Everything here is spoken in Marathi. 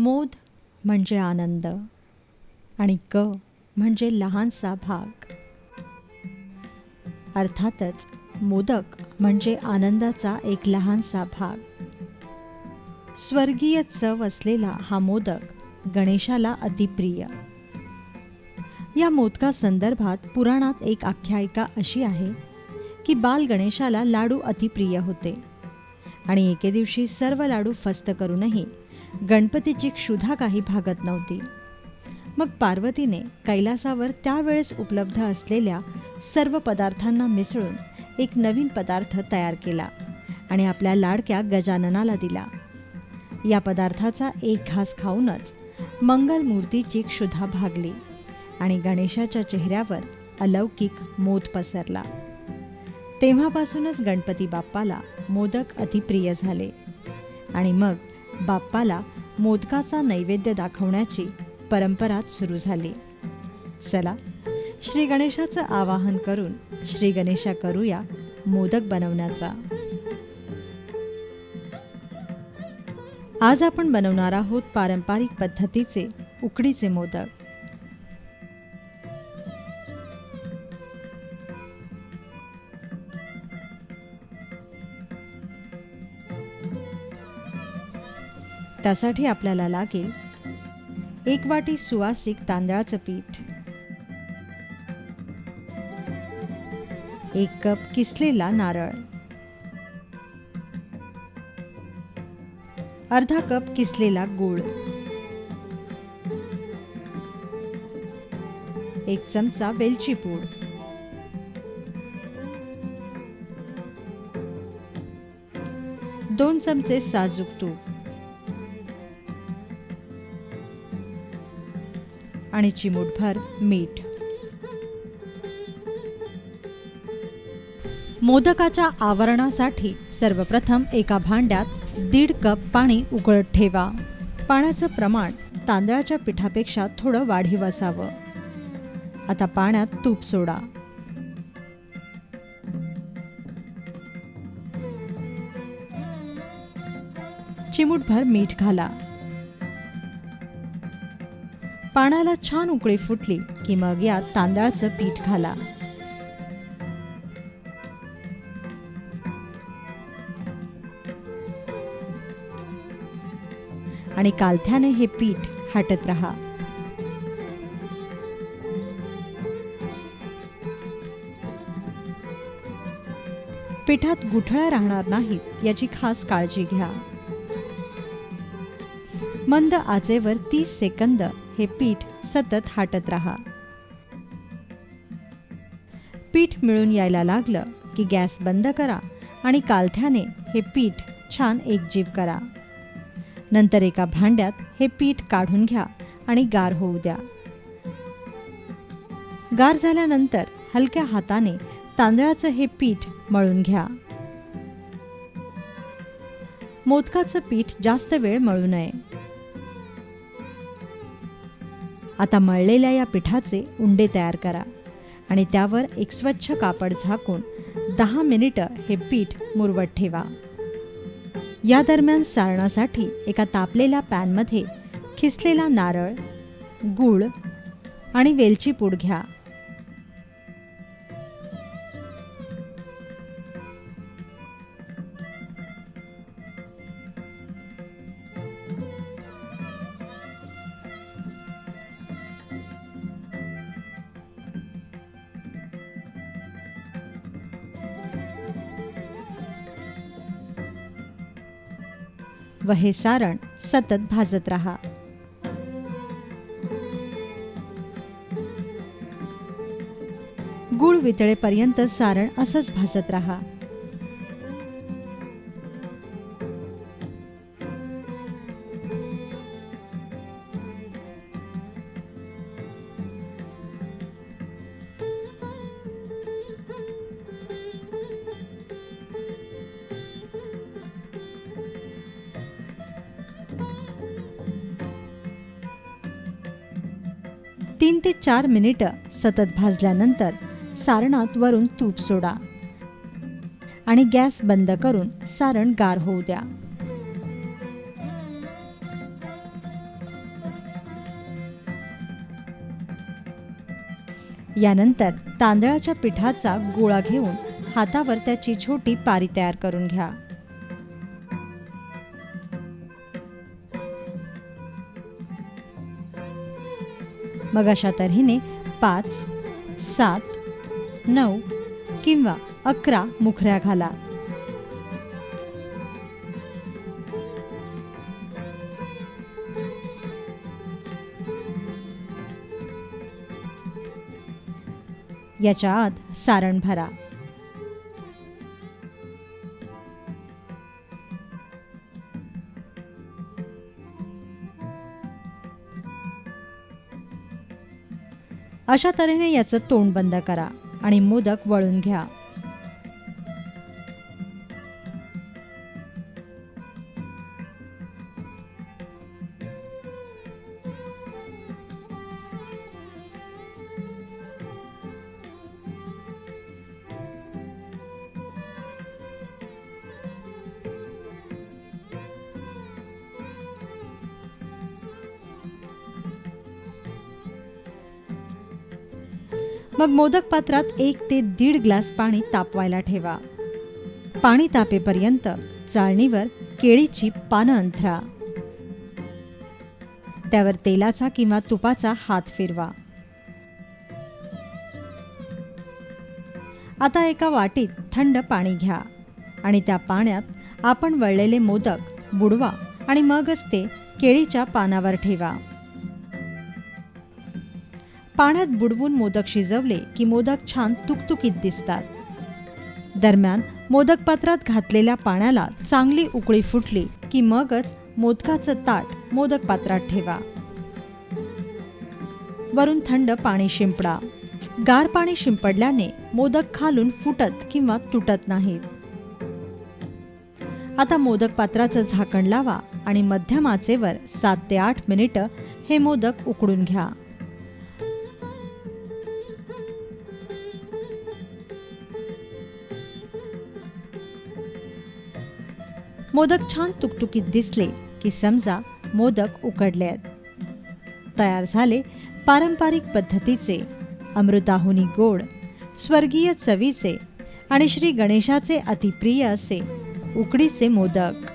मोद म्हणजे आनंद आणि क म्हणजे लहानसा भाग. अर्थातच मोदक म्हणजे आनंदाचा एक लहानसा भाग. स्वर्गीय चव असलेला हा मोदक गणेशाला अतिप्रिय. या मोदकासंदर्भात पुराणात एक आख्यायिका अशी आहे की बाल गणेशाला लाडू अतिप्रिय होते आणि एके दिवशी सर्व लाडू फस्त करूनही गणपतीची क्षुधा काही भागत नव्हती. मग पार्वतीने कैलासावर त्यावेळेस उपलब्ध असलेल्या सर्व पदार्थांना मिसळून एक नवीन पदार्थ तयार केला आणि आपल्या लाडक्या गजाननाला दिला. या पदार्थाचा एक घास खाऊनच मंगलमूर्तीची क्षुधा भागली आणि गणेशाच्या चेहऱ्यावर अलौकिक मोद पसरला. तेव्हापासूनच गणपती बाप्पाला मोदक अतिप्रिय झाले आणि मग बाप्पाला मोदकाचा नैवेद्य दाखवण्याची परंपराच सुरू झाली. चला, श्री गणेशाचं आवाहन करून श्री गणेशा करूया मोदक बनवण्याचा. आज आपण बनवणार आहोत पारंपरिक पद्धतीचे उकडीचे मोदक. त्यासाठी आपल्याला लागेल 1 वाटी सुवासिक तांदळाचं पीठ, 1 कप किसलेला नारळ, अर्धा कप किसलेला गूळ, 1 चमचा वेलची पूड, 2 चमचे साजूक तूप आणि चिमूटभर मीठ. मोदकाच्या आवरणासाठी सर्वप्रथम एका भांड्यात 1.5 कप पाणी उकळत ठेवा. पाण्याचं प्रमाण तांदळाच्या पिठापेक्षा थोडं वाढीव असावं. आता पाण्यात तूप सोडा. चिमूटभर मीठ घाला. पाण्याला छान उकळी फुटली की मग यात तांदळाचं पीठ घाला. आणि कालथ्याने हे पीठ हाटत रहा. पिठात गुठळ्या राहणार नाहीत याची खास काळजी घ्या. मंद आचेवर 30 सेकंद हे पीठ सतत हाटत रहा. पीठ मिळून यायला लागलं की गॅस बंद करा आणि कालथ्याने हे पीठ छान एकजीव करा. नंतर एका भांड्यात हे पीठ काढून घ्या आणि गार होऊ द्या. गार झाल्यानंतर हलक्या हाताने तांदळाचं हे पीठ मळून घ्या. मोदकाचं पीठ जास्त वेळ मळू नये. आता मळलेल्या या पिठाचे उंडे तयार करा आणि त्यावर एक स्वच्छ कापड झाकून 10 मिनिटं हे पीठ मुरवत ठेवा. या दरम्यान सारणासाठी एका तापलेल्या पॅनमध्ये खिसलेला नारळ, गूळ आणि वेलची पूड घ्या. व हे सारण सतत भाजत रहा. गूळ वितळेपर्यंत सारण असंच भाजत रहा. तीन ते 4 मिनिटं सतत भाजल्यानंतर सारणात वरून तूप सोडा आणि गॅस बंद करून सारण गार होऊ द्या. यानंतर तांदळाच्या पिठाचा गोळा घेऊन हातावर त्याची छोटी पारी तयार करून घ्या. मग अशा तऱ्हेने 5, 7, 9 किंवा 11 मुखऱ्या घाला. याच्या आत सारण भरा. अशा तऱ्हेने याचं तोंड बंद करा आणि मोदक वळून घ्या. मग मोदक पात्रात 1 ते 1.5 ग्लास पाणी तापवायला ठेवा. पाणी तापेपर्यंत चाळणीवर केळीची पानं अंथरा. त्यावर तेलाचा किंवा तुपाचा हात फिरवा. आता एका वाटीत थंड पाणी घ्या आणि त्या पाण्यात आपण वळलेले मोदक बुडवा आणि मगच ते केळीच्या पानावर ठेवा. पाण्यात बुडवून मोदक शिजवले की मोदक छान तुकतुकीत दिसतात. दरम्यान मोदक पात्रात घातलेल्या पाण्याला चांगली उकळी फुटली की मगच मोदकाचं ताट मोदक पात्रात ठेवा. वरून थंड पाणी शिंपडा. गार पाणी शिंपडल्याने मोदक खालून फुटत किंवा तुटत नाहीत. आता मोदक पात्राचं झाकण लावा आणि मध्यम आचेवर 7 ते 8 मिनिटं हे मोदक उकडून घ्या. मोदक छान तुकतुकीत दिसले की समजा मोदक उकडले आहेत. तयार झाले पारंपरिक पद्धतीचे, अमृताहुनी गोड, स्वर्गीय चवीचे आणि श्री गणेशाचे अतिप्रिय असे उकडीचे मोदक.